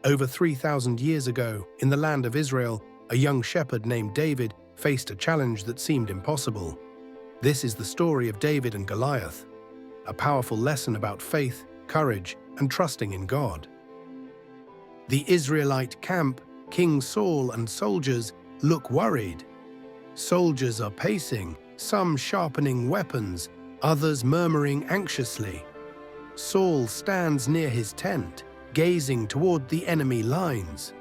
Over 3,000 years ago, in the land of Israel, a young shepherd named David faced a challenge that seemed impossible. This is the story of David and Goliath, a powerful lesson about faith, courage, and trusting in God. The Israelite camp, King Saul and soldiers look worried. Soldiers are pacing, some sharpening weapons, others murmuring anxiously. Saul stands near his tent, gazing toward the enemy lines.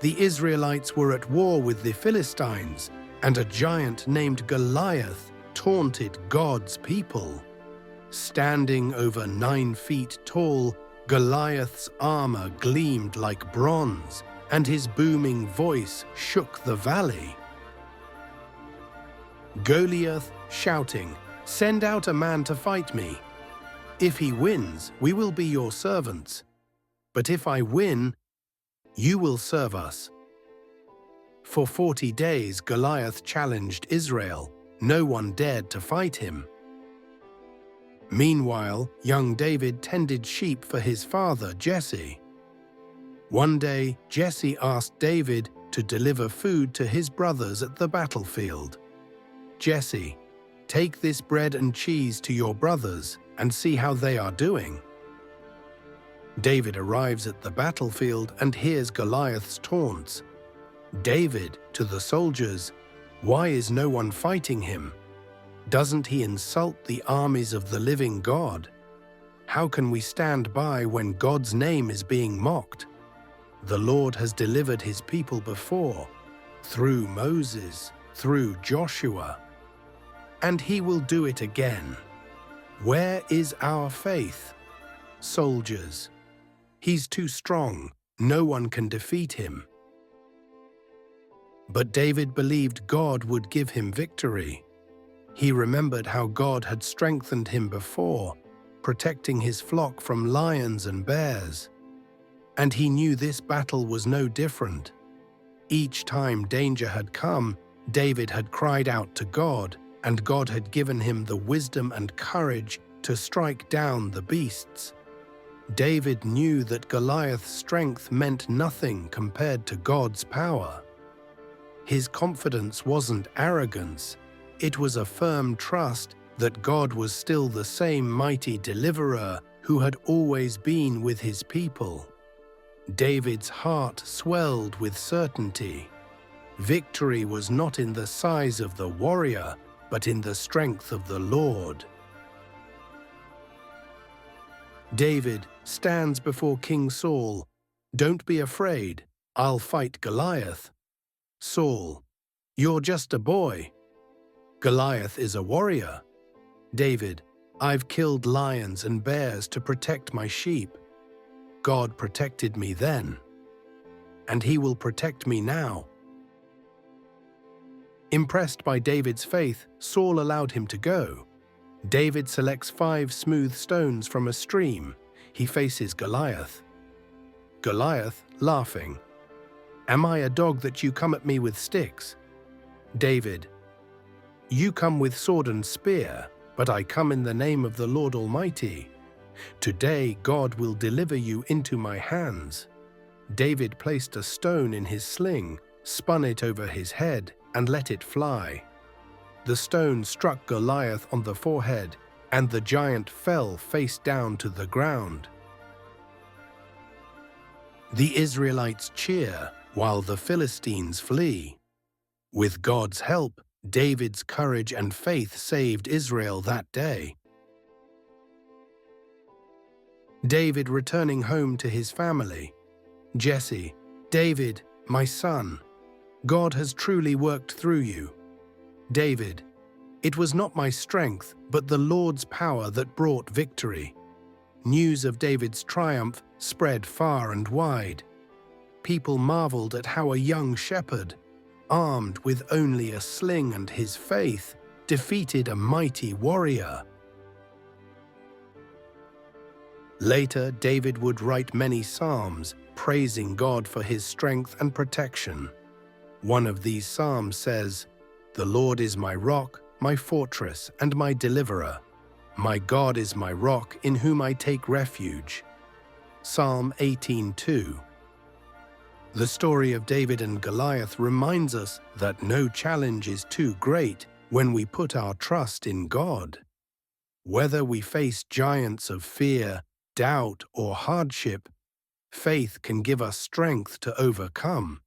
The Israelites were at war with the Philistines, and a giant named Goliath taunted God's people. Standing over 9 feet tall, Goliath's armor gleamed like bronze, and his booming voice shook the valley. Goliath shouting, "Send out a man to fight me. If he wins, we will be your servants. But if I win, you will serve us." For 40 days, Goliath challenged Israel. No one dared to fight him. Meanwhile, young David tended sheep for his father, Jesse. One day, Jesse asked David to deliver food to his brothers at the battlefield. "Jesse, take this bread and cheese to your brothers and see how they are doing." David arrives at the battlefield and hears Goliath's taunts. David, to the soldiers, "Why is no one fighting him? Doesn't he insult the armies of the living God? How can we stand by when God's name is being mocked? The Lord has delivered his people before, through Moses, through Joshua, and he will do it again. Where is our faith? Soldiers, he's too strong, no one can defeat him." But David believed God would give him victory. He remembered how God had strengthened him before, protecting his flock from lions and bears. And he knew this battle was no different. Each time danger had come, David had cried out to God, and God had given him the wisdom and courage to strike down the beasts. David knew that Goliath's strength meant nothing compared to God's power. His confidence wasn't arrogance, it was a firm trust that God was still the same mighty deliverer who had always been with his people. David's heart swelled with certainty. Victory was not in the size of the warrior, but in the strength of the Lord. David stands before King Saul. "Don't be afraid, I'll fight Goliath." Saul, "You're just a boy." Goliath is a warrior. David, "I've killed lions and bears to protect my sheep. God protected me then, and he will protect me now." Impressed by David's faith, Saul allowed him to go. David selects 5 smooth stones from a stream. He faces Goliath. Goliath, laughing, "Am I a dog that you come at me with sticks?" David, "You come with sword and spear, but I come in the name of the Lord Almighty. Today God will deliver you into my hands." David placed a stone in his sling, spun it over his head, and let it fly. The stone struck Goliath on the forehead, and the giant fell face down to the ground. The Israelites cheer, while the Philistines flee. With God's help, David's courage and faith saved Israel that day. David returning home to his family. Jesse, "David, my son, God has truly worked through you." David, "It was not my strength, but the Lord's power that brought victory." News of David's triumph spread far and wide. People marveled at how a young shepherd, armed with only a sling and his faith, defeated a mighty warrior. Later, David would write many psalms, praising God for his strength and protection. One of these psalms says, "The Lord is my rock, my fortress, and my deliverer. My God is my rock in whom I take refuge." Psalm 18:2. The story of David and Goliath reminds us that no challenge is too great when we put our trust in God. Whether we face giants of fear, doubt, or hardship, faith can give us strength to overcome.